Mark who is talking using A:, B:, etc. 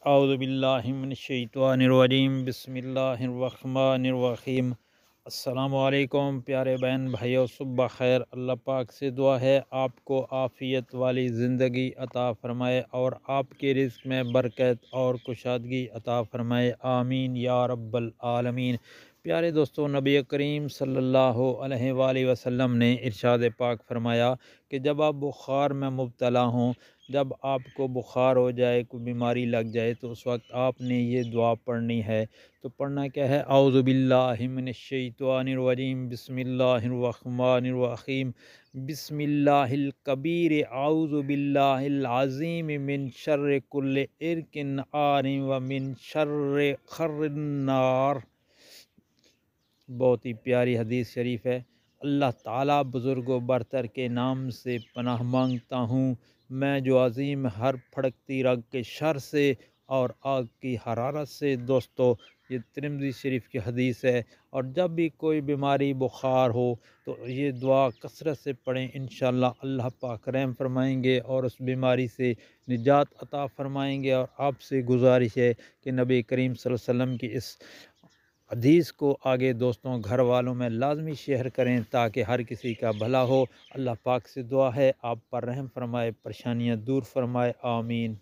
A: اعوذ باللہ من الشیطان الرجیم بسم اللہ الرحمن الرحیم۔ السلام علیکم پیارے بہن بھائیو، صبح خیر۔ اللہ پاک سے دعا ہے آپ کو عافیت والی زندگی عطا فرمائے اور آپ کے رزق میں برکت اور کشادگی عطا فرمائے، آمین یا رب العالمین۔ پیارے دوستو، نبی کریم صلی اللہ علیہ وآلہ وسلم نے ارشاد پاک فرمایا کہ جب آپ بخار میں مبتلا ہوں، جب آپ کو بخار ہو جائے، کوئی بیماری لگ جائے، تو اس وقت آپ نے یہ دعا پڑھنی ہے۔ تو پڑھنا کیا ہے؟ اعوذ باللہ من الشیطان الرجیم بسم اللہ الرحمن الرحیم، بسم اللہ الکبیر اعوذ باللہ العظیم من شر کل ارک آر و من شر خر النار۔ بہت ہی پیاری حدیث شریف ہے۔ اللہ تعالیٰ بزرگ و برتر کے نام سے پناہ مانگتا ہوں، میں جو عظیم ہر پھڑکتی رگ کے شر سے اور آگ کی حرارت سے۔ دوستو، یہ ترمذی شریف کی حدیث ہے، اور جب بھی کوئی بیماری بخار ہو تو یہ دعا کثرت سے پڑھیں، انشاءاللہ اللہ پاک رحم فرمائیں گے اور اس بیماری سے نجات عطا فرمائیں گے۔ اور آپ سے گزارش ہے کہ نبی کریم صلی اللہ علیہ وسلم کی اس حدیث کو آگے دوستوں، گھر والوں میں لازمی شیئر کریں تاکہ ہر کسی کا بھلا ہو۔ اللہ پاک سے دعا ہے آپ پر رحم فرمائے، پریشانیاں دور فرمائے، آمین۔